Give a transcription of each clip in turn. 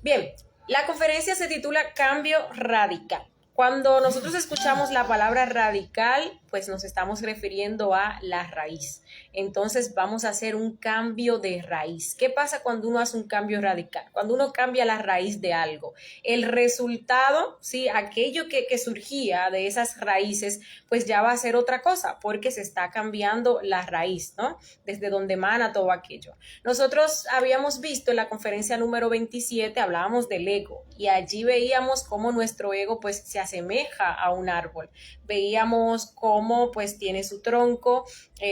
Bien, la conferencia se titula Cambio Radical. Cuando nosotros escuchamos la palabra radical, pues nos estamos refiriendo a la raíz. Entonces vamos a hacer un cambio de raíz. ¿Qué pasa cuando uno hace un cambio radical? Cuando uno cambia la raíz de algo. El resultado, ¿sí? Aquello que surgía de esas raíces, pues ya va a ser otra cosa, porque se está cambiando la raíz, ¿no? Desde donde emana todo aquello. Nosotros habíamos visto en la conferencia número 27, hablábamos del ego, y allí veíamos cómo nuestro ego pues se asemeja a un árbol. Veíamos cómo pues tiene su tronco,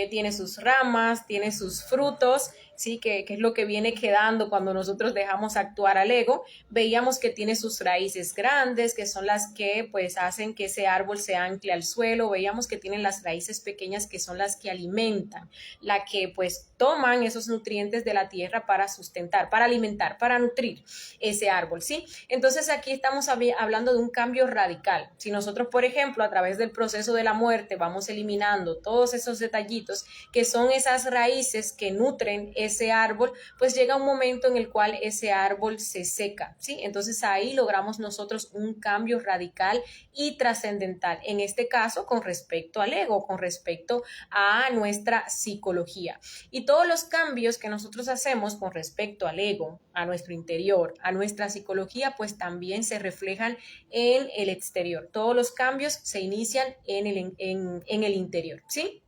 tiene sus ramas, tiene sus frutos, ¿sí? Que es lo que viene quedando cuando nosotros dejamos actuar al ego. Veíamos que tiene sus raíces grandes, que son las que pues hacen que ese árbol se ancle al suelo. Veíamos que tienen las raíces pequeñas, que son las que alimentan, la que pues toman esos nutrientes de la tierra para sustentar, para alimentar, para nutrir ese árbol, ¿sí? Entonces aquí estamos hablando de un cambio radical. Si nosotros, por ejemplo, a través del proceso de la muerte vamos eliminando todos esos detallitos que son esas raíces que nutren ese árbol, pues llega un momento en el cual ese árbol se seca, ¿sí? Entonces ahí logramos nosotros un cambio radical y trascendental, en este caso con respecto al ego, con respecto a nuestra psicología. Y todos los cambios que nosotros hacemos con respecto al ego, a nuestro interior, a nuestra psicología, pues también se reflejan en el exterior. Todos los cambios se inician en el interior, ¿sí?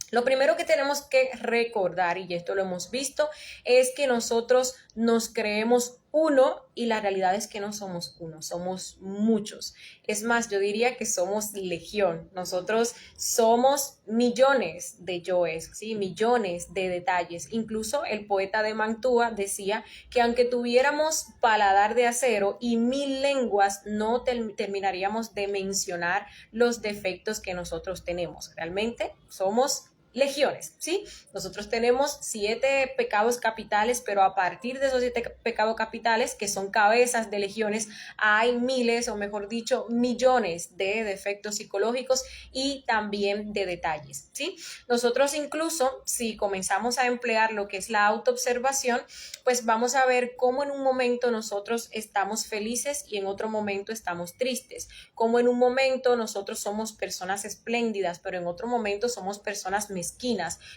Lo primero que tenemos que recordar, y esto lo hemos visto, es que nosotros nos creemos uno y la realidad es que no somos uno, somos muchos. Es más, yo diría que somos legión. Nosotros somos millones de yoes, ¿sí? Millones de detalles. Incluso el poeta de Mantua decía que aunque tuviéramos paladar de acero y 1000 lenguas, no terminaríamos de mencionar los defectos que nosotros tenemos. Realmente somos legiones, ¿sí? Nosotros tenemos 7 pecados capitales, pero a partir de esos 7 pecados capitales, que son cabezas de legiones, hay miles, o mejor dicho, millones de defectos psicológicos y también de detalles, ¿sí? Nosotros incluso, si comenzamos a emplear lo que es la autoobservación, pues vamos a ver cómo en un momento nosotros estamos felices y en otro momento estamos tristes, cómo en un momento nosotros somos personas espléndidas, pero en otro momento somos personas mezquinas,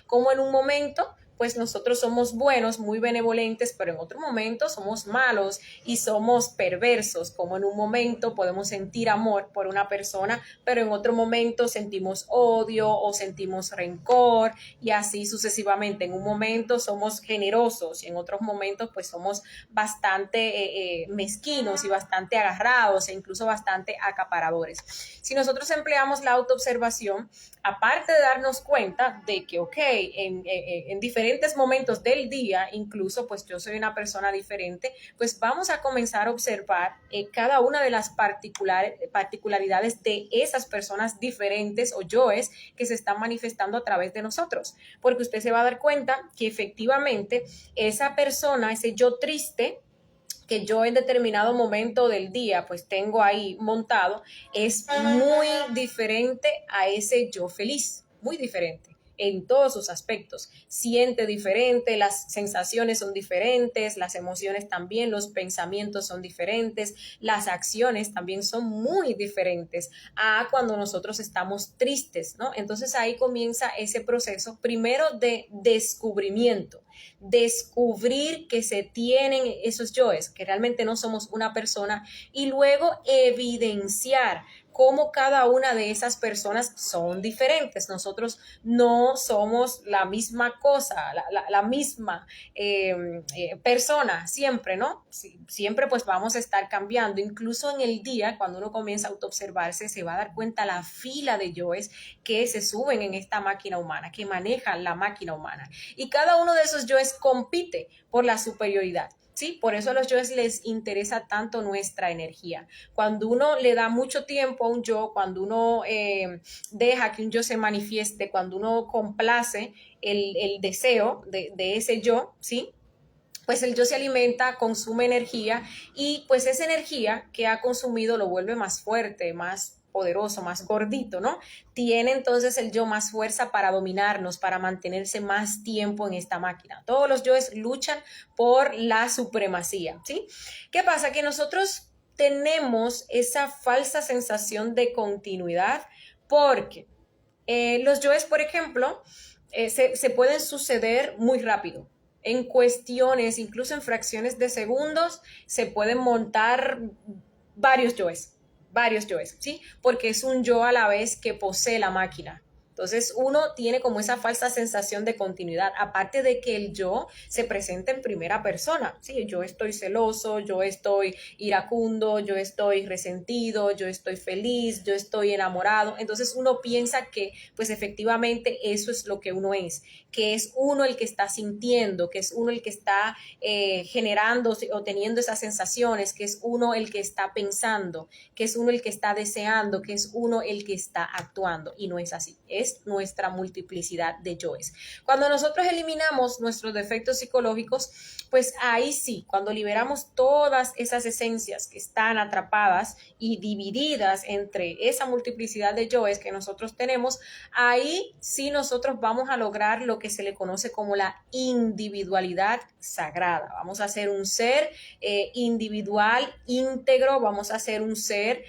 como en un momento pues nosotros somos buenos, muy benevolentes, pero en otro momento somos malos y somos perversos, como en un momento podemos sentir amor por una persona, pero en otro momento sentimos odio o sentimos rencor y así sucesivamente. En un momento somos generosos y en otros momentos pues somos bastante mezquinos y bastante agarrados e incluso bastante acaparadores. Si nosotros empleamos la autoobservación, aparte de darnos cuenta de que, ok, en diferentes momentos del día, incluso pues yo soy una persona diferente, pues vamos a comenzar a observar cada una de las particularidades de esas personas diferentes o yoes que se están manifestando a través de nosotros, porque usted se va a dar cuenta que efectivamente esa persona, ese yo triste, que yo en determinado momento del día pues tengo ahí montado, es muy diferente a ese yo feliz, muy diferente en todos sus aspectos. Siente diferente, las sensaciones son diferentes, las emociones también, los pensamientos son diferentes, las acciones también son muy diferentes a cuando nosotros estamos tristes, ¿no? Entonces ahí comienza ese proceso primero de descubrimiento, descubrir que se tienen esos yoes, que realmente no somos una persona, y luego evidenciar cómo cada una de esas personas son diferentes. Nosotros no somos la misma cosa, la misma persona siempre, ¿no? Siempre pues vamos a estar cambiando. Incluso en el día, cuando uno comienza a autoobservarse, se va a dar cuenta la fila de yoes que se suben en esta máquina humana, que manejan la máquina humana. Y cada uno de esos yoes compite por la superioridad. Sí, por eso a los yoes les interesa tanto nuestra energía. Cuando uno le da mucho tiempo a un yo, cuando uno deja que un yo se manifieste, cuando uno complace el deseo de ese yo, ¿sí? Pues el yo se alimenta, consume energía y pues esa energía que ha consumido lo vuelve más fuerte, más poderoso, más gordito, ¿no? Tiene entonces el yo más fuerza para dominarnos, para mantenerse más tiempo en esta máquina. Todos los yoes luchan por la supremacía, ¿sí? ¿Qué pasa? Que nosotros tenemos esa falsa sensación de continuidad porque los yoes, por ejemplo, se pueden suceder muy rápido. En cuestiones, incluso en fracciones de segundos, se pueden montar varios varios yoes, ¿sí? Porque es un yo a la vez que posee la máquina. Entonces uno tiene como esa falsa sensación de continuidad, aparte de que el yo se presenta en primera persona, ¿sí? Yo estoy celoso, yo estoy iracundo, yo estoy resentido, yo estoy feliz, yo estoy enamorado. Entonces uno piensa que pues efectivamente eso es lo que uno es, que es uno el que está sintiendo, que es uno el que está generando o teniendo esas sensaciones, que es uno el que está pensando, que es uno el que está deseando, que es uno el que está actuando, y no es así, es nuestra multiplicidad de yoes. Cuando nosotros eliminamos nuestros defectos psicológicos, pues ahí sí, cuando liberamos todas esas esencias que están atrapadas y divididas entre esa multiplicidad de yoes que nosotros tenemos, ahí sí nosotros vamos a lograr lo que se le conoce como la individualidad sagrada. Vamos a ser un ser individual, íntegro, vamos a ser un ser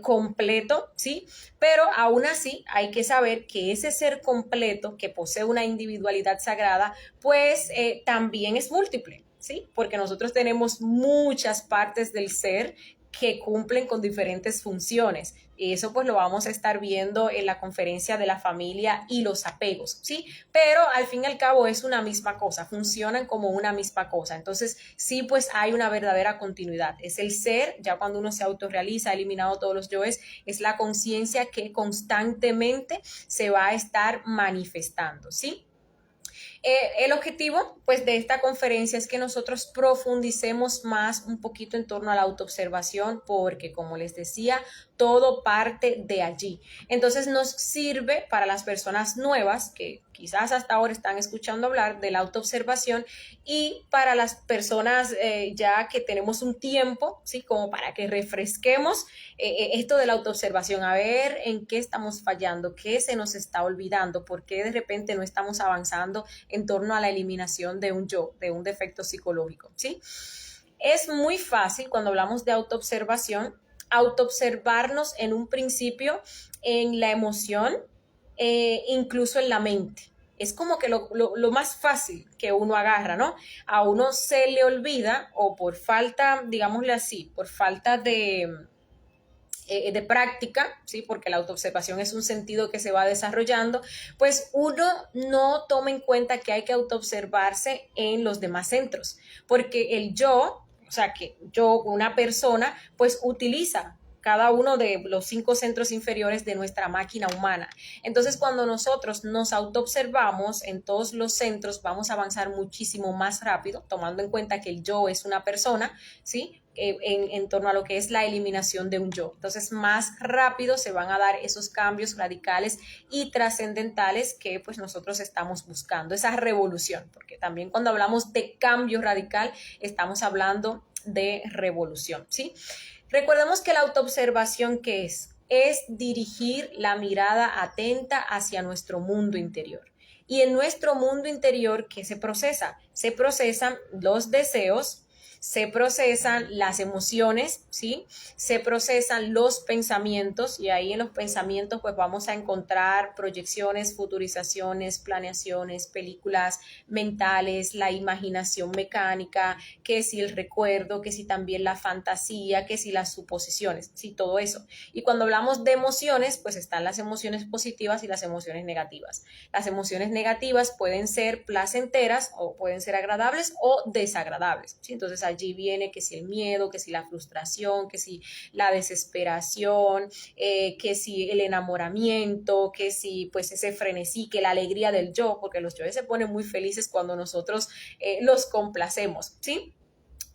completo, ¿sí? Pero aún así hay que saber que ese ser completo que posee una individualidad sagrada, pues también es múltiple, ¿sí? Porque nosotros tenemos muchas partes del ser que cumplen con diferentes funciones. Y eso pues lo vamos a estar viendo en la conferencia de la familia y los apegos, ¿sí? Pero al fin y al cabo es una misma cosa, funcionan como una misma cosa. Entonces sí pues hay una verdadera continuidad. Es el ser, ya cuando uno se autorrealiza, ha eliminado todos los yoes, es la conciencia que constantemente se va a estar manifestando, ¿sí? El objetivo pues de esta conferencia es que nosotros profundicemos más un poquito en torno a la autoobservación porque como les decía, todo parte de allí. Entonces nos sirve para las personas nuevas que quizás hasta ahora están escuchando hablar de la autoobservación y para las personas ya que tenemos un tiempo, ¿sí? Como para que refresquemos esto de la autoobservación, a ver en qué estamos fallando, qué se nos está olvidando, por qué de repente no estamos avanzando en torno a la eliminación de un yo, de un defecto psicológico, ¿sí? Es muy fácil cuando hablamos de autoobservación, autoobservarnos en un principio en la emoción, incluso en la mente. Es como que lo más fácil que uno agarra, ¿no? A uno se le olvida o por falta, digámosle así, por falta de práctica, ¿sí? Porque la autoobservación es un sentido que se va desarrollando, pues uno no toma en cuenta que hay que autoobservarse en los demás centros, porque el yo, o sea, que yo, una persona, pues utiliza cada uno de los 5 centros inferiores de nuestra máquina humana. Entonces, cuando nosotros nos autoobservamos en todos los centros, vamos a avanzar muchísimo más rápido, tomando en cuenta que el yo es una persona, ¿sí? En torno a lo que es la eliminación de un yo. Entonces, más rápido se van a dar esos cambios radicales y trascendentales que pues nosotros estamos buscando, esa revolución, porque también cuando hablamos de cambio radical, estamos hablando de revolución, ¿sí? Recordemos que la autoobservación, ¿qué es? Es dirigir la mirada atenta hacia nuestro mundo interior. Y en nuestro mundo interior, ¿qué se procesa? Se procesan los deseos, se procesan las emociones, ¿sí? Se procesan los pensamientos y ahí en los pensamientos pues vamos a encontrar proyecciones, futurizaciones, planeaciones, películas mentales, la imaginación mecánica, que si el recuerdo, que si también la fantasía, que si las suposiciones, sí, todo eso. Y cuando hablamos de emociones, pues están las emociones positivas y las emociones negativas. Las emociones negativas pueden ser placenteras o pueden ser agradables o desagradables, ¿sí? Entonces allí viene que si el miedo, que si la frustración, que si la desesperación, que si el enamoramiento, que si pues ese frenesí, que la alegría del yo, porque los yoes se ponen muy felices cuando nosotros los complacemos, ¿sí?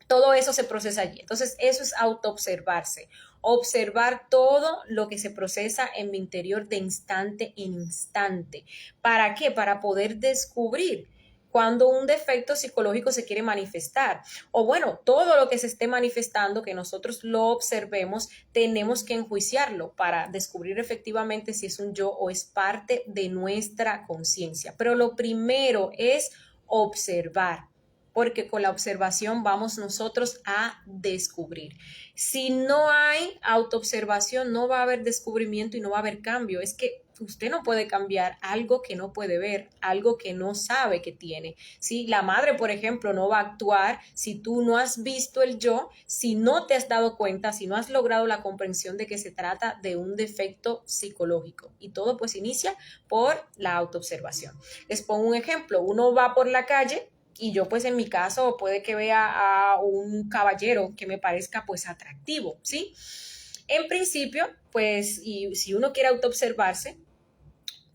Todo eso se procesa allí. Entonces, eso es autoobservarse. Observar todo lo que se procesa en mi interior de instante en instante. ¿Para qué? Para poder descubrir cuando un defecto psicológico se quiere manifestar. O bueno, todo lo que se esté manifestando, que nosotros lo observemos, tenemos que enjuiciarlo para descubrir efectivamente si es un yo o es parte de nuestra conciencia. Pero lo primero es observar, porque con la observación vamos nosotros a descubrir. Si no hay autoobservación, no va a haber descubrimiento y no va a haber cambio. Es que usted no puede cambiar algo que no puede ver, algo que no sabe que tiene. ¿Sí? La madre, por ejemplo, no va a actuar si tú no has visto el yo, si no te has dado cuenta, si no has logrado la comprensión de que se trata de un defecto psicológico. Y todo pues inicia por la autoobservación. Les pongo un ejemplo. Uno va por la calle y yo pues en mi caso puede que vea a un caballero que me parezca pues atractivo, ¿sí? En principio, pues, y si uno quiere autoobservarse,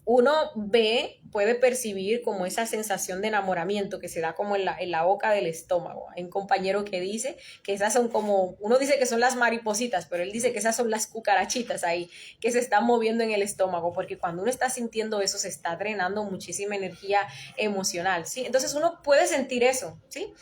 uno ve, puede percibir como esa sensación de enamoramiento que se da como en la boca del estómago. Hay un compañero que dice que esas son como, uno dice que son las maripositas, pero él dice que esas son las cucarachitas ahí que se están moviendo en el estómago, porque cuando uno está sintiendo eso se está drenando muchísima energía emocional, ¿sí? Entonces uno puede sentir eso, ¿sí?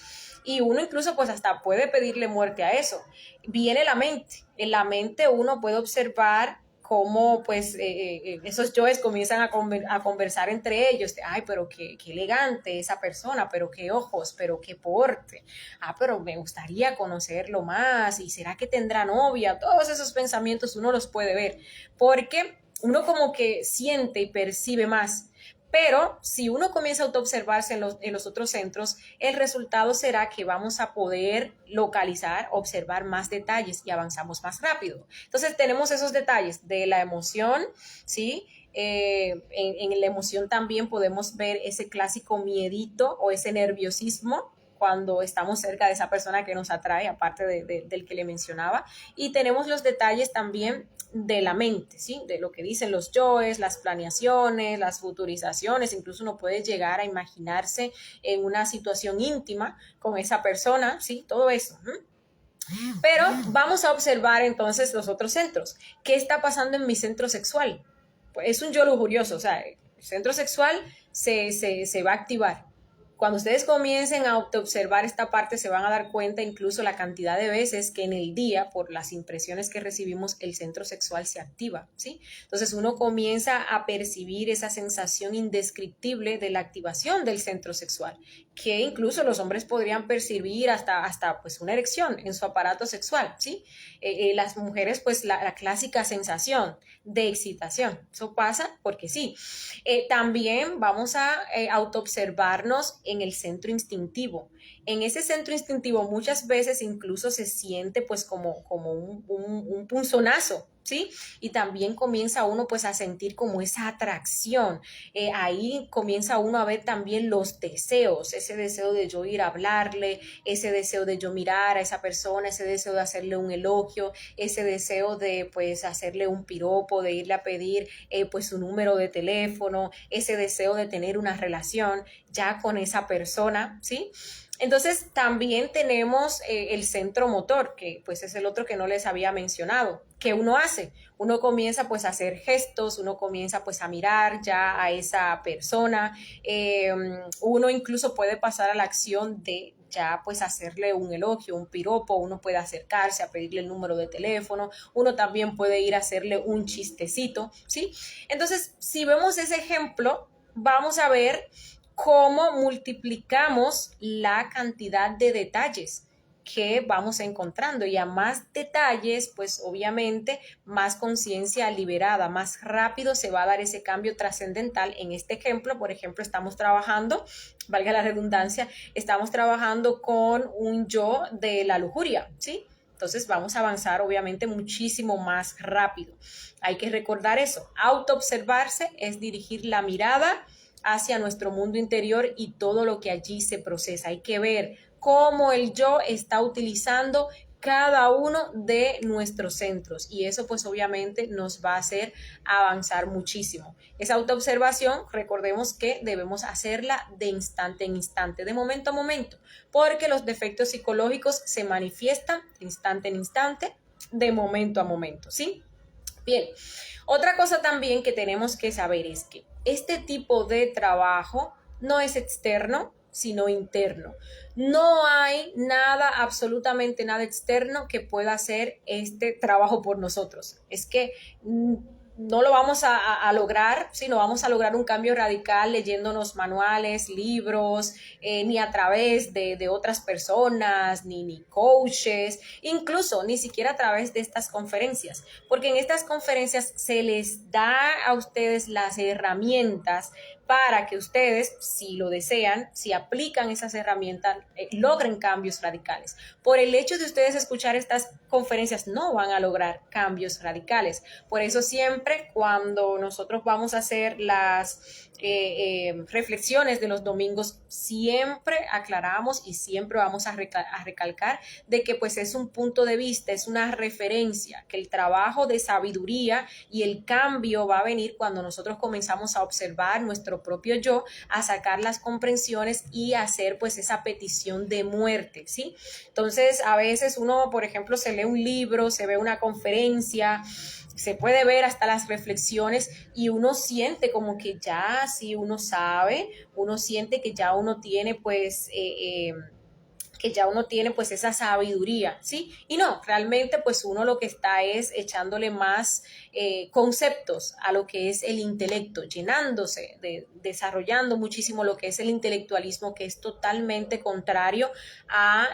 Y uno incluso pues hasta puede pedirle muerte a eso. Viene la mente. En la mente uno puede observar cómo pues esos yoes comienzan a conversar entre ellos. Ay, pero qué elegante esa persona, pero qué ojos, pero qué porte. Ah, pero me gustaría conocerlo más. ¿Y será que tendrá novia? Todos esos pensamientos uno los puede ver porque uno como que siente y percibe más. Pero si uno comienza a autoobservarse en los otros centros, el resultado será que vamos a poder localizar, observar más detalles y avanzamos más rápido. Entonces tenemos esos detalles de la emoción, ¿sí? En la emoción también podemos ver ese clásico miedito o ese nerviosismo cuando estamos cerca de esa persona que nos atrae, aparte del que le mencionaba. Y tenemos los detalles también de la mente, ¿sí? De lo que dicen los yoes, las planeaciones, las futurizaciones, incluso uno puede llegar a imaginarse en una situación íntima con esa persona, ¿sí? Todo eso. Pero vamos a observar entonces los otros centros. ¿Qué está pasando en mi centro sexual? Pues es un yo lujurioso, o sea, el centro sexual se va a activar. Cuando ustedes comiencen a observar esta parte, se van a dar cuenta incluso la cantidad de veces que en el día, por las impresiones que recibimos, el centro sexual se activa, ¿sí? Entonces uno comienza a percibir esa sensación indescriptible de la activación del centro sexual, que incluso los hombres podrían percibir hasta pues una erección en su aparato sexual, ¿sí? Las mujeres pues la clásica sensación de excitación, eso pasa porque sí. También vamos a autoobservarnos en el centro instintivo. En ese centro instintivo muchas veces incluso se siente pues como un punzonazo, ¿sí? Y también comienza uno pues a sentir como esa atracción. Ahí comienza uno a ver también los deseos, ese deseo de yo ir a hablarle, ese deseo de yo mirar a esa persona, ese deseo de hacerle un elogio, ese deseo de pues hacerle un piropo, de irle a pedir pues su número de teléfono, ese deseo de tener una relación ya con esa persona, ¿sí? Entonces también tenemos el centro motor, que pues es el otro que no les había mencionado. ¿Qué uno hace? Uno comienza pues a hacer gestos, uno comienza pues a mirar ya a esa persona, uno incluso puede pasar a la acción de ya pues hacerle un elogio, un piropo, uno puede acercarse a pedirle el número de teléfono, uno también puede ir a hacerle un chistecito, ¿sí? Entonces, si vemos ese ejemplo, vamos a ver cómo multiplicamos la cantidad de detalles que vamos encontrando y a más detalles, pues obviamente más conciencia liberada, más rápido se va a dar ese cambio trascendental. En este ejemplo, por ejemplo, estamos trabajando, valga la redundancia, estamos trabajando con un yo de la lujuria, ¿sí? Entonces vamos a avanzar obviamente muchísimo más rápido. Hay que recordar eso, autoobservarse es dirigir la mirada hacia nuestro mundo interior y todo lo que allí se procesa. Hay que ver cómo el yo está utilizando cada uno de nuestros centros y eso pues obviamente nos va a hacer avanzar muchísimo. Esa autoobservación, recordemos que debemos hacerla de instante en instante, de momento a momento, porque los defectos psicológicos se manifiestan de instante en instante, de momento a momento, ¿sí? Bien, otra cosa también que tenemos que saber es que este tipo de trabajo no es externo, sino interno. No hay nada, absolutamente nada externo que pueda hacer este trabajo por nosotros. Es que no lo vamos a lograr, sino vamos a lograr un cambio radical leyéndonos manuales, libros, ni a través de otras personas, ni coaches, incluso ni siquiera a través de estas conferencias, porque en estas conferencias se les da a ustedes las herramientas para que ustedes, si lo desean, si aplican esas herramientas, logren cambios radicales. Por el hecho de ustedes escuchar estas conferencias, no van a lograr cambios radicales. Por eso siempre cuando nosotros vamos a hacer las reflexiones de los domingos, siempre aclaramos y siempre vamos a recalcar de que pues es un punto de vista, es una referencia, que el trabajo de sabiduría y el cambio va a venir cuando nosotros comenzamos a observar nuestro propio yo, a sacar las comprensiones y a hacer pues esa petición de muerte, ¿sí? Entonces a veces uno, por ejemplo, se lee un libro, se ve una conferencia, se puede ver hasta las reflexiones y uno siente como que ya sí uno sabe, uno siente que ya uno tiene pues esa sabiduría, ¿sí? Y no, realmente pues uno lo que está es echándole más conceptos a lo que es el intelecto, llenándose, desarrollando muchísimo lo que es el intelectualismo, que es totalmente contrario a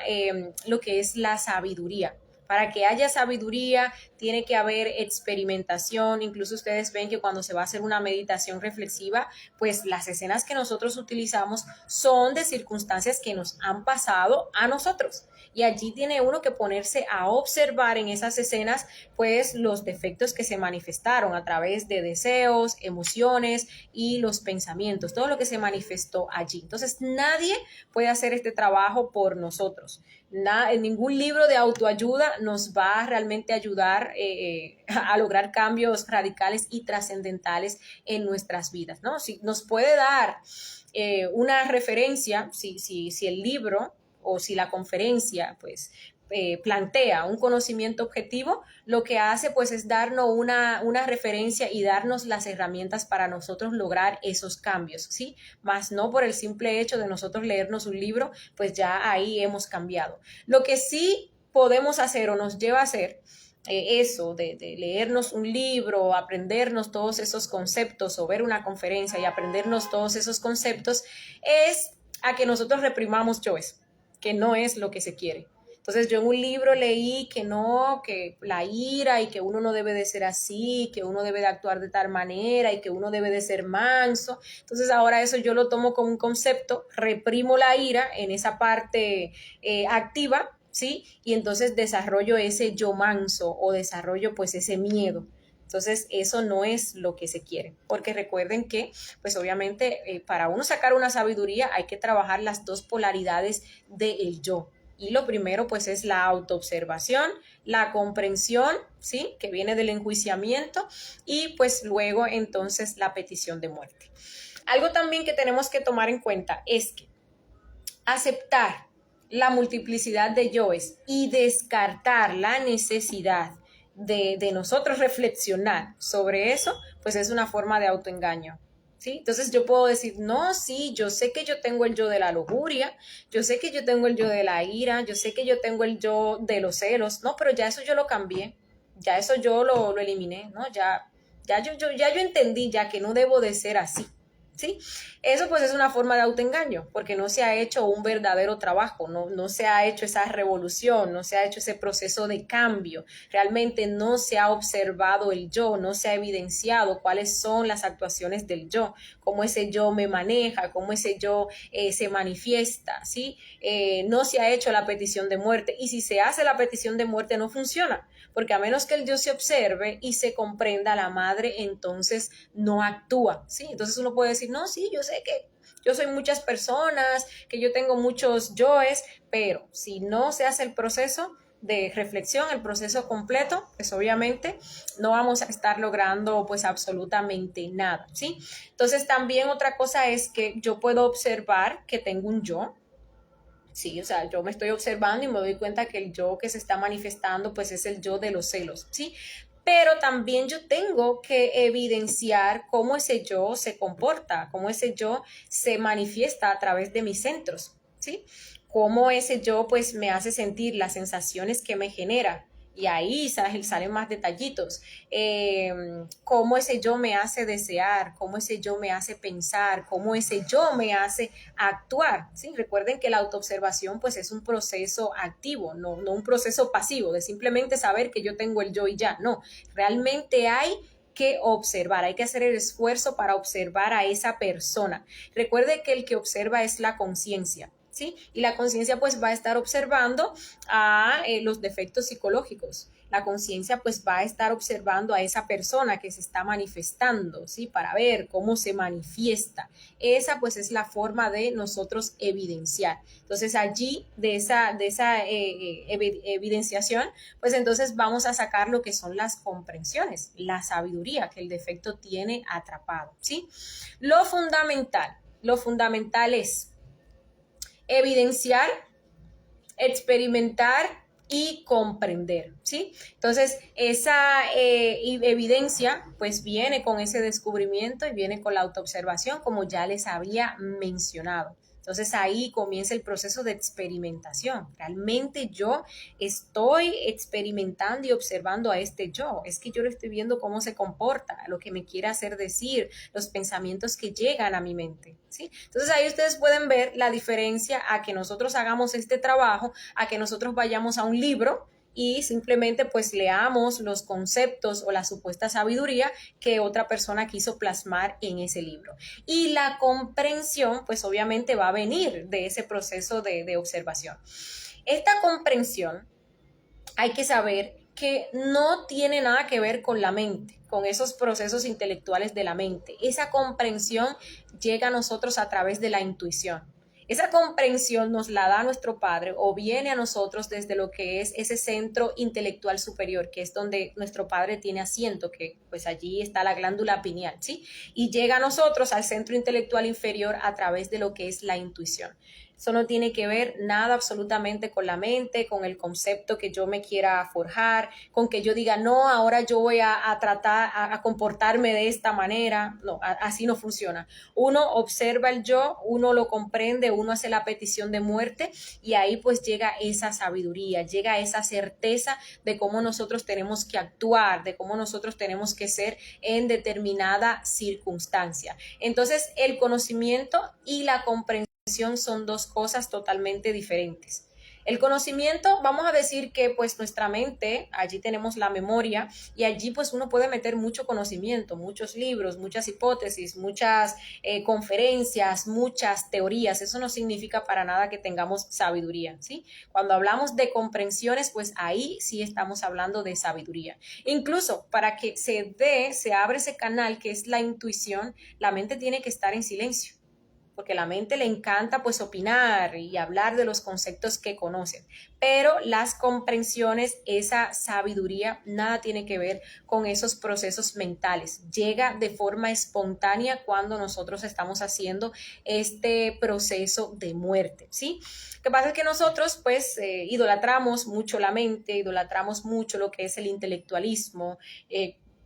lo que es la sabiduría. Para que haya sabiduría tiene que haber experimentación. Incluso ustedes ven que cuando se va a hacer una meditación reflexiva, pues las escenas que nosotros utilizamos son de circunstancias que nos han pasado a nosotros. Y allí tiene uno que ponerse a observar en esas escenas pues los defectos que se manifestaron a través de deseos, emociones y los pensamientos, todo lo que se manifestó allí. Entonces nadie puede hacer este trabajo por nosotros. Ningún libro de autoayuda nos va a realmente ayudar a lograr cambios radicales y trascendentales en nuestras vidas, ¿no? Si nos puede dar una referencia, si el libro o si la conferencia, pues, plantea un conocimiento objetivo, lo que hace pues es darnos una referencia y darnos las herramientas para nosotros lograr esos cambios, ¿sí? Más no por el simple hecho de nosotros leernos un libro, pues ya ahí hemos cambiado. Lo que sí podemos hacer o nos lleva a hacer eso de leernos un libro, aprendernos todos esos conceptos o ver una conferencia y aprendernos todos esos conceptos es a que nosotros reprimamos yo eso, que no es lo que se quiere. Entonces yo en un libro leí que no, que la ira y que uno no debe de ser así, que uno debe de actuar de tal manera y que uno debe de ser manso. Entonces ahora eso yo lo tomo como un concepto, reprimo la ira en esa parte activa, ¿sí? Y entonces desarrollo ese yo manso o desarrollo pues ese miedo. Entonces, eso no es lo que se quiere, porque recuerden que, pues obviamente, para uno sacar una sabiduría hay que trabajar las dos polaridades del yo. Y lo primero, pues, es la autoobservación, la comprensión, ¿sí? Que viene del enjuiciamiento y, pues, luego, entonces, la petición de muerte. Algo también que tenemos que tomar en cuenta es que aceptar la multiplicidad de yoes y descartar la necesidad de nosotros reflexionar sobre eso, pues es una forma de autoengaño. ¿Sí? Entonces yo puedo decir, no, sí, yo sé que yo tengo el yo de la lujuria, yo sé que yo tengo el yo de la ira, yo sé que yo tengo el yo de los celos, no, pero ya eso yo lo cambié, ya eso yo lo eliminé, ¿no? Ya yo entendí ya que no debo de ser así. ¿Sí? Eso pues es una forma de autoengaño, porque no se ha hecho un verdadero trabajo, no se ha hecho esa revolución, no se ha hecho ese proceso de cambio, realmente no se ha observado el yo, no se ha evidenciado cuáles son las actuaciones del yo, cómo ese yo me maneja, cómo ese yo se manifiesta, ¿sí? No se ha hecho la petición de muerte, y si se hace la petición de muerte no funciona, porque a menos que el yo se observe y se comprenda a la madre, entonces no actúa, ¿sí? Entonces uno puede decir, no, sí, yo sé que yo soy muchas personas, que yo tengo muchos yoes, pero si no se hace el proceso de reflexión, el proceso completo, pues obviamente no vamos a estar logrando pues absolutamente nada, ¿sí? Entonces también otra cosa es que yo puedo observar que tengo un yo. Sí, o sea, yo me estoy observando y me doy cuenta que el yo que se está manifestando, pues es el yo de los celos, ¿sí? pero también yo tengo que evidenciar cómo ese yo se comporta, cómo ese yo se manifiesta a través de mis centros, ¿sí? Cómo ese yo pues me hace sentir las sensaciones que me genera. Y ahí salen más detallitos. Cómo ese yo me hace desear, cómo ese yo me hace pensar, cómo ese yo me hace actuar. ¿Sí? Recuerden que la autoobservación pues es un proceso activo, no un proceso pasivo de simplemente saber que yo tengo el yo y ya. No, realmente hay que observar, hay que hacer el esfuerzo para observar a esa persona. Recuerde que el que observa es la conciencia. ¿Sí? Y la conciencia pues va a estar observando a los defectos psicológicos. La conciencia pues va a estar observando a esa persona que se está manifestando, ¿sí? Para ver cómo se manifiesta. Esa pues es la forma de nosotros evidenciar. Entonces allí de esa evidenciación, pues entonces vamos a sacar lo que son las comprensiones, la sabiduría que el defecto tiene atrapado, ¿sí? Lo fundamental es evidenciar, experimentar y comprender, ¿sí? Entonces, esa evidencia pues viene con ese descubrimiento y viene con la autoobservación, como ya les había mencionado. Entonces ahí comienza el proceso de experimentación. Realmente yo estoy experimentando y observando a este yo. Es que yo lo estoy viendo cómo se comporta, lo que me quiere hacer decir, los pensamientos que llegan a mi mente, ¿sí? Entonces ahí ustedes pueden ver la diferencia a que nosotros hagamos este trabajo, a que nosotros vayamos a un libro y simplemente pues leamos los conceptos o la supuesta sabiduría que otra persona quiso plasmar en ese libro. Y la comprensión pues obviamente va a venir de ese proceso de observación. Esta comprensión hay que saber que no tiene nada que ver con la mente, con esos procesos intelectuales de la mente. Esa comprensión llega a nosotros a través de la intuición. Esa comprensión nos la da nuestro Padre o viene a nosotros desde lo que es ese centro intelectual superior, que es donde nuestro Padre tiene asiento, que pues allí está la glándula pineal, ¿sí? Y llega a nosotros al centro intelectual inferior a través de lo que es la intuición. Eso no tiene que ver nada absolutamente con la mente, con el concepto que yo me quiera forjar, con que yo diga, no, ahora yo voy a tratar, a comportarme de esta manera. No, así no funciona. Uno observa el yo, uno lo comprende, uno hace la petición de muerte y ahí pues llega esa sabiduría, llega esa certeza de cómo nosotros tenemos que actuar, de cómo nosotros tenemos que ser en determinada circunstancia. Entonces, el conocimiento y la comprensión son dos cosas totalmente diferentes. El conocimiento, vamos a decir que pues nuestra mente, allí tenemos la memoria y allí pues uno puede meter mucho conocimiento, muchos libros, muchas hipótesis, muchas conferencias, muchas teorías. Eso no significa para nada que tengamos sabiduría, ¿sí? Cuando hablamos de comprensiones, pues ahí sí estamos hablando de sabiduría. Incluso para que se abre ese canal que es la intuición, la mente tiene que estar en silencio porque a la mente le encanta pues opinar y hablar de los conceptos que conocen, pero las comprensiones, esa sabiduría, nada tiene que ver con esos procesos mentales, llega de forma espontánea cuando nosotros estamos haciendo este proceso de muerte, ¿sí? Lo que pasa es que nosotros pues idolatramos mucho la mente, idolatramos mucho lo que es el intelectualismo,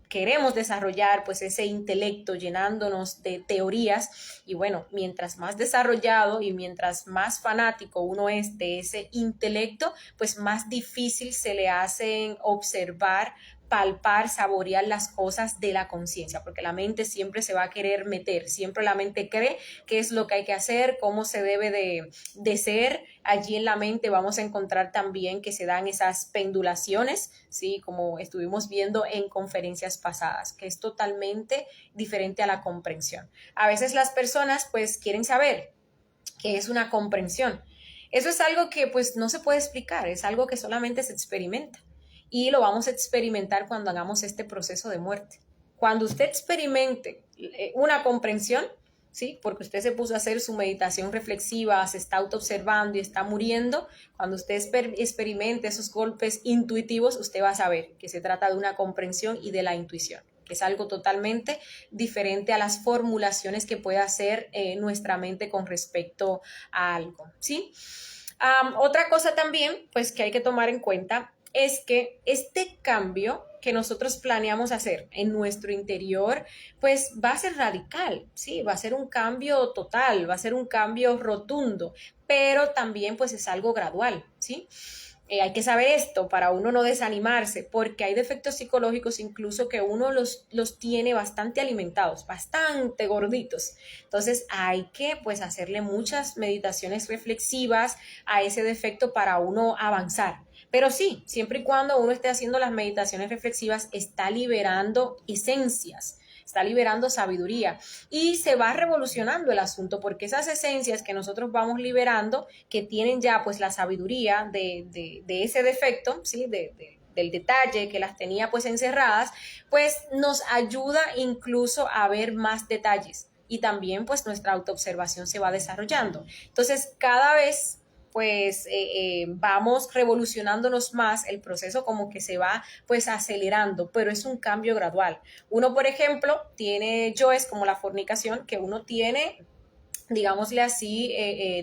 queremos desarrollar pues ese intelecto llenándonos de teorías y bueno, mientras más desarrollado y mientras más fanático uno es de ese intelecto, pues más difícil se le hacen observar, palpar, saborear las cosas de la conciencia, porque la mente siempre se va a querer meter, siempre la mente cree qué es lo que hay que hacer, cómo se debe de ser. Allí en la mente vamos a encontrar también que se dan esas pendulaciones, ¿sí? Como estuvimos viendo en conferencias pasadas, que es totalmente diferente a la comprensión. A veces las personas pues quieren saber qué es una comprensión. Eso es algo que pues no se puede explicar, es algo que solamente se experimenta y lo vamos a experimentar cuando hagamos este proceso de muerte. Cuando usted experimente una comprensión, ¿sí? Porque usted se puso a hacer su meditación reflexiva, se está autoobservando y está muriendo, cuando usted experimente esos golpes intuitivos, usted va a saber que se trata de una comprensión y de la intuición, que es algo totalmente diferente a las formulaciones que puede hacer nuestra mente con respecto a algo, ¿sí? Otra cosa también, pues que hay que tomar en cuenta es que este cambio que nosotros planeamos hacer en nuestro interior, pues va a ser radical, ¿sí? Va a ser un cambio total, va a ser un cambio rotundo, pero también pues es algo gradual, ¿sí? Hay que saber esto para uno no desanimarse, porque hay defectos psicológicos incluso que uno los tiene bastante alimentados, bastante gorditos. Entonces hay que pues hacerle muchas meditaciones reflexivas a ese defecto para uno avanzar. Pero sí, siempre y cuando uno esté haciendo las meditaciones reflexivas, está liberando esencias, está liberando sabiduría y se va revolucionando el asunto porque esas esencias que nosotros vamos liberando, que tienen ya pues la sabiduría de ese defecto, ¿sí? Del detalle que las tenía pues encerradas, pues nos ayuda incluso a ver más detalles y también pues nuestra autoobservación se va desarrollando. Entonces cada vez pues vamos revolucionándonos más, el proceso como que se va pues acelerando, pero es un cambio gradual. Uno, por ejemplo, tiene yoes como la fornicación, que uno tiene, digámosle así,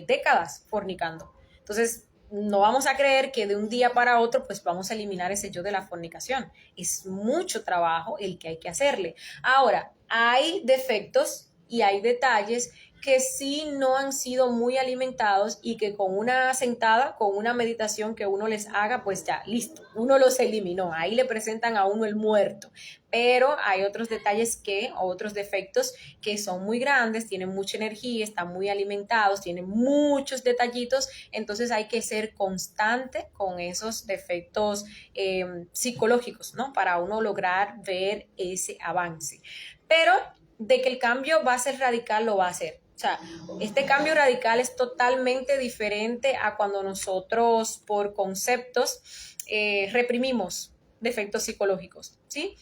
décadas fornicando. Entonces, no vamos a creer que de un día para otro pues vamos a eliminar ese yo de la fornicación. Es mucho trabajo el que hay que hacerle. Ahora, hay defectos y hay detalles que sí no han sido muy alimentados y que con una sentada, con una meditación que uno les haga, pues ya, listo, uno los eliminó, ahí le presentan a uno el muerto. Pero hay otros detalles otros defectos que son muy grandes, tienen mucha energía, están muy alimentados, tienen muchos detallitos, entonces hay que ser constante con esos defectos psicológicos, ¿no? Para uno lograr ver ese avance. Pero de que el cambio va a ser radical, lo va a hacer. O sea, este cambio radical es totalmente diferente a cuando nosotros por conceptos reprimimos defectos psicológicos, ¿sí?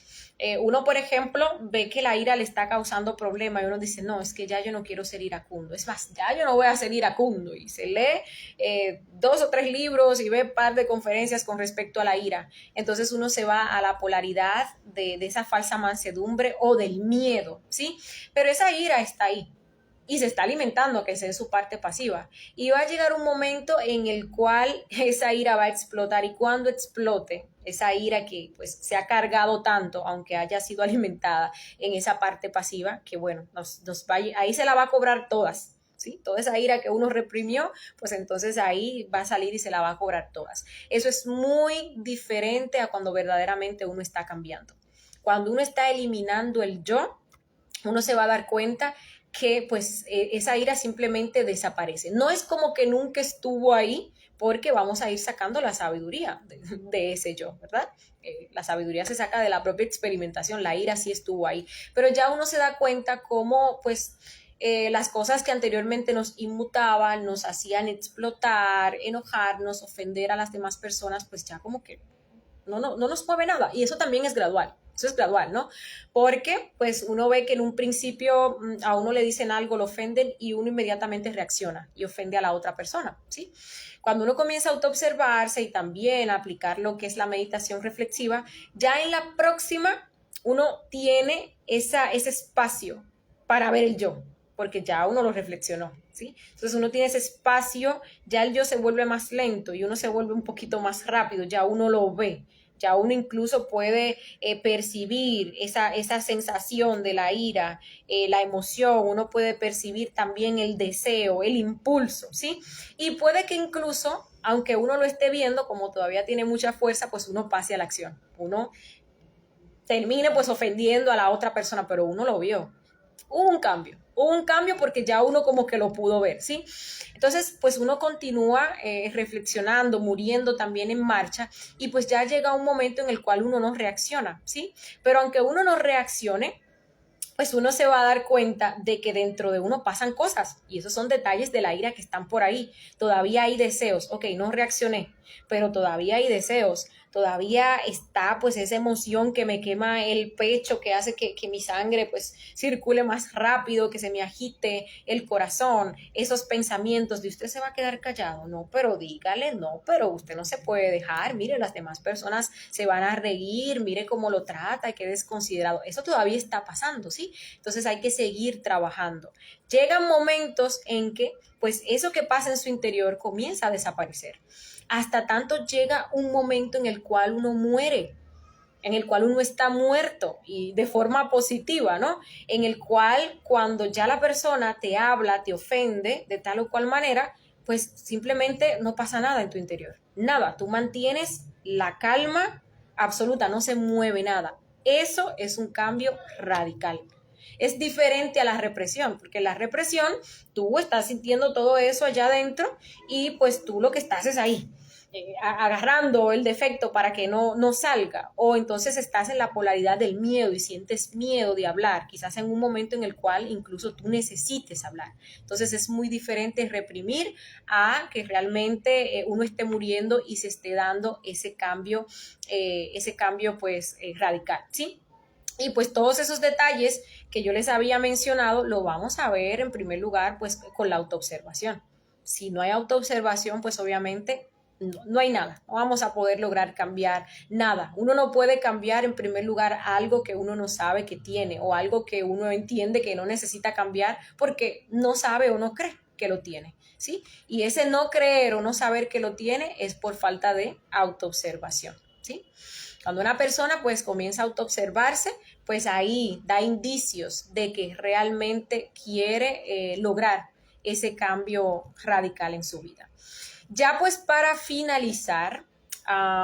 Uno, por ejemplo, ve que la ira le está causando problemas y uno dice, no, es que ya yo no quiero ser iracundo. Es más, ya yo no voy a ser iracundo. Y se lee 2 o 3 libros y ve un par de conferencias con respecto a la ira. Entonces uno se va a la polaridad de esa falsa mansedumbre o del miedo, ¿sí? Pero esa ira está ahí y se está alimentando, que esa es su parte pasiva. Y va a llegar un momento en el cual esa ira va a explotar y cuando explote, esa ira que pues se ha cargado tanto, aunque haya sido alimentada en esa parte pasiva, que bueno, ahí se la va a cobrar todas. ¿Sí? Toda esa ira que uno reprimió, pues entonces ahí va a salir y se la va a cobrar todas. Eso es muy diferente a cuando verdaderamente uno está cambiando. Cuando uno está eliminando el yo, uno se va a dar cuenta que pues esa ira simplemente desaparece. No es como que nunca estuvo ahí, porque vamos a ir sacando la sabiduría de ese yo, ¿verdad? La sabiduría se saca de la propia experimentación, la ira sí estuvo ahí, pero ya uno se da cuenta cómo pues las cosas que anteriormente nos inmutaban, nos hacían explotar, enojarnos, ofender a las demás personas, pues ya como que no nos mueve nada. Y eso también es gradual. Eso es gradual, ¿no? Porque pues uno ve que en un principio a uno le dicen algo, lo ofenden y uno inmediatamente reacciona y ofende a la otra persona, ¿sí? Cuando uno comienza a autoobservarse y también a aplicar lo que es la meditación reflexiva, ya en la próxima uno tiene ese espacio para ver el yo, porque ya uno lo reflexionó, ¿sí? Entonces uno tiene ese espacio, ya el yo se vuelve más lento y uno se vuelve un poquito más rápido, ya uno lo ve, ya uno incluso puede percibir esa sensación de la ira, la emoción, uno puede percibir también el deseo, el impulso, ¿sí? Y puede que incluso, aunque uno lo esté viendo, como todavía tiene mucha fuerza, pues uno pase a la acción, uno termine pues ofendiendo a la otra persona, pero uno lo vio. Hubo un cambio porque ya uno como que lo pudo ver, ¿sí? Entonces, pues uno continúa reflexionando, muriendo también en marcha y pues ya llega un momento en el cual uno no reacciona, ¿sí? Pero aunque uno no reaccione, pues uno se va a dar cuenta de que dentro de uno pasan cosas y esos son detalles de la ira que están por ahí. Todavía hay deseos, ok, no reaccioné, pero todavía hay deseos, todavía está pues esa emoción que me quema el pecho, que hace que mi sangre pues circule más rápido, que se me agite el corazón, esos pensamientos de usted se va a quedar callado, no, pero dígale, no, pero usted no se puede dejar, mire, las demás personas se van a reír, mire cómo lo trata, qué desconsiderado, eso todavía está pasando, ¿sí? Entonces hay que seguir trabajando. Llegan momentos en que pues eso que pasa en su interior comienza a desaparecer. hasta tanto llega un momento en el cual uno muere, en el cual uno está muerto y de forma positiva, ¿no? En el cual cuando ya la persona te habla, te ofende de tal o cual manera, pues simplemente no pasa nada en tu interior, nada, tú mantienes la calma absoluta, no se mueve nada. Eso es un cambio radical. Es diferente a la represión, porque la represión, tú estás sintiendo todo eso allá adentro y pues tú lo que estás es ahí, agarrando el defecto para que no salga, o entonces estás en la polaridad del miedo y sientes miedo de hablar, quizás en un momento en el cual incluso tú necesites hablar. Entonces es muy diferente reprimir a que realmente uno esté muriendo y se esté dando ese cambio pues radical, ¿sí? Y pues todos esos detalles que yo les había mencionado lo vamos a ver en primer lugar pues con la autoobservación. Si no hay autoobservación, pues obviamente no hay nada, no vamos a poder lograr cambiar nada. Uno no puede cambiar en primer lugar algo que uno no sabe que tiene o algo que uno entiende que no necesita cambiar porque no sabe o no cree que lo tiene, ¿sí? Y ese no creer o no saber que lo tiene es por falta de autoobservación, ¿sí? Cuando una persona pues comienza a autoobservarse, pues ahí da indicios de que realmente quiere lograr ese cambio radical en su vida. Ya pues para finalizar,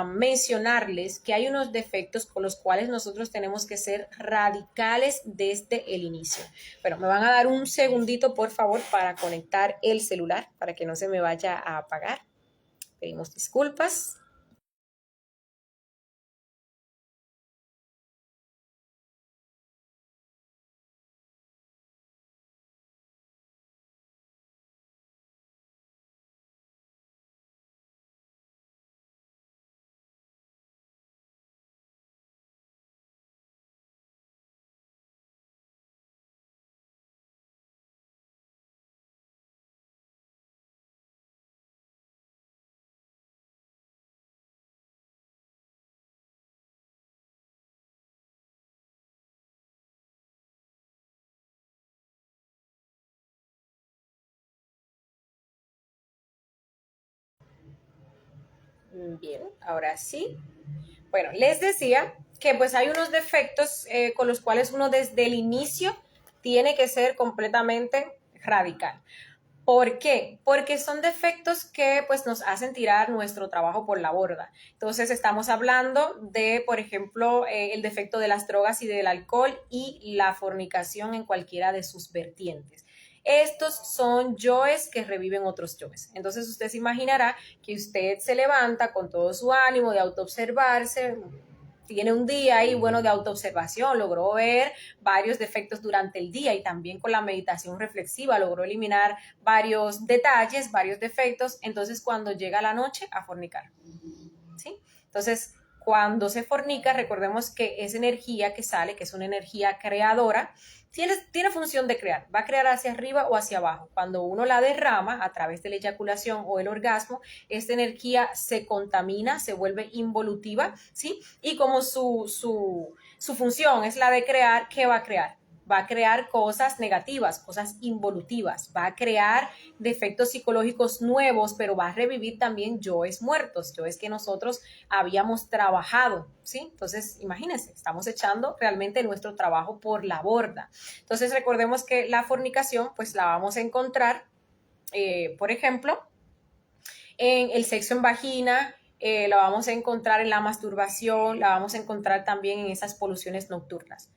mencionarles que hay unos defectos con los cuales nosotros tenemos que ser radicales desde el inicio. Bueno, me van a dar un segundito, por favor, para conectar el celular, para que no se me vaya a apagar. Pedimos disculpas. Bien, ahora sí. Bueno, les decía que pues hay unos defectos con los cuales uno desde el inicio tiene que ser completamente radical. ¿Por qué? Porque son defectos que pues nos hacen tirar nuestro trabajo por la borda. Entonces estamos hablando de, por ejemplo, el defecto de las drogas y del alcohol y la fornicación en cualquiera de sus vertientes. Estos son yoes que reviven otros yoes. Entonces usted se imaginará que usted se levanta con todo su ánimo de autoobservarse, tiene un día ahí bueno de autoobservación, logró ver varios defectos durante el día y también con la meditación reflexiva logró eliminar varios detalles, varios defectos, entonces cuando llega la noche a fornicar, ¿sí? Entonces, cuando se fornica, recordemos que esa energía que sale, que es una energía creadora, tiene función de crear, va a crear hacia arriba o hacia abajo. Cuando uno la derrama a través de la eyaculación o el orgasmo, esta energía se contamina, se vuelve involutiva, ¿sí? Y como su función es la de crear, ¿qué va a crear? Va a crear cosas negativas, cosas involutivas, va a crear defectos psicológicos nuevos, pero va a revivir también yoes muertos, yoes que nosotros habíamos trabajado, ¿sí? Entonces, imagínense, estamos echando realmente nuestro trabajo por la borda. Entonces, recordemos que la fornicación, pues la vamos a encontrar, por ejemplo, en el sexo en vagina, la vamos a encontrar en la masturbación, la vamos a encontrar también en esas poluciones nocturnas.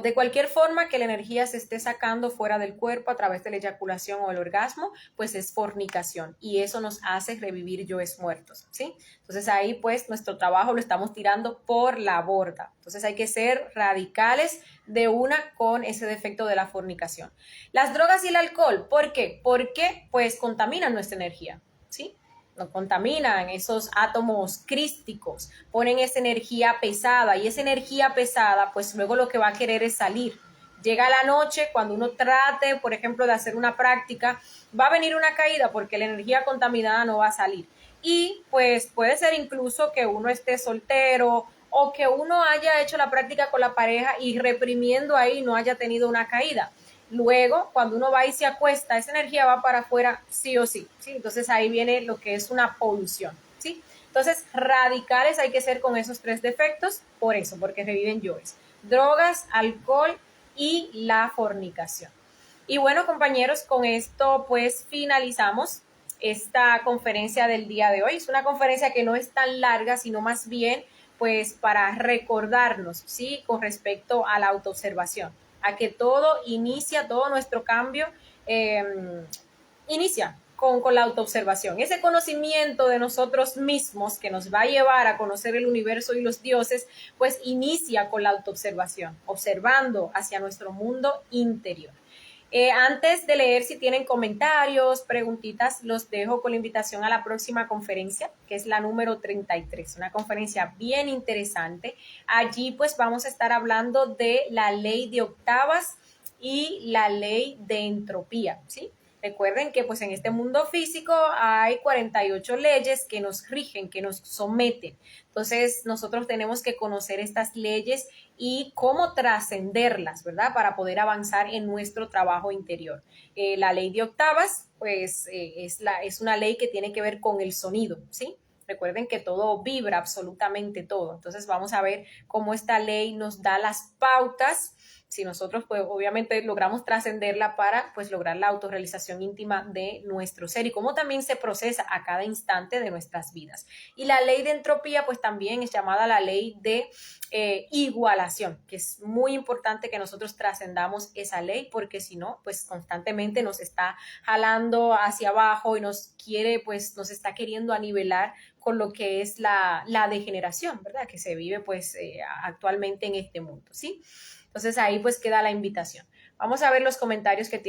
De cualquier forma que la energía se esté sacando fuera del cuerpo a través de la eyaculación o el orgasmo, pues es fornicación y eso nos hace revivir yoes muertos, ¿sí? Entonces ahí pues nuestro trabajo lo estamos tirando por la borda. Entonces hay que ser radicales de una con ese defecto de la fornicación. Las drogas y el alcohol, ¿por qué? Porque pues contaminan nuestra energía, ¿sí? Nos contaminan esos átomos crísticos, ponen esa energía pesada y esa energía pesada pues luego lo que va a querer es salir. Llega la noche, cuando uno trate, por ejemplo, de hacer una práctica, va a venir una caída porque la energía contaminada no va a salir. Y pues puede ser incluso que uno esté soltero o que uno haya hecho la práctica con la pareja y reprimiendo ahí no haya tenido una caída. Luego, cuando uno va y se acuesta, esa energía va para afuera sí o sí, ¿sí? Entonces ahí viene lo que es una polución, ¿sí? Entonces, radicales hay que ser con esos 3 defectos, por eso, porque reviven yoes. Drogas, alcohol y la fornicación. Y bueno, compañeros, con esto pues finalizamos esta conferencia del día de hoy. Es una conferencia que no es tan larga, sino más bien pues para recordarnos, ¿sí? Con respecto a la autoobservación, a que todo inicia, todo nuestro cambio inicia con la autoobservación. Ese conocimiento de nosotros mismos que nos va a llevar a conocer el universo y los dioses, pues inicia con la autoobservación, observando hacia nuestro mundo interior. Antes de leer, si tienen comentarios, preguntitas, los dejo con la invitación a la próxima conferencia, que es la número 33, una conferencia bien interesante. Allí pues vamos a estar hablando de la ley de octavas y la ley de entropía, ¿sí? Recuerden que pues en este mundo físico hay 48 leyes que nos rigen, que nos someten. Entonces nosotros tenemos que conocer estas leyes y cómo trascenderlas, ¿verdad? Para poder avanzar en nuestro trabajo interior. La ley de octavas, pues es una ley que tiene que ver con el sonido, ¿sí? Recuerden que todo vibra, absolutamente todo. Entonces vamos a ver cómo esta ley nos da las pautas si nosotros pues obviamente logramos trascenderla para pues lograr la autorrealización íntima de nuestro ser y cómo también se procesa a cada instante de nuestras vidas. Y la ley de entropía pues también es llamada la ley de igualación, que es muy importante que nosotros trascendamos esa ley porque si no pues constantemente nos está jalando hacia abajo y nos quiere pues nos está queriendo anivelar con lo que es la degeneración, ¿verdad? Que se vive pues actualmente en este mundo, ¿sí? Entonces ahí pues queda la invitación. Vamos a ver los comentarios que tienen.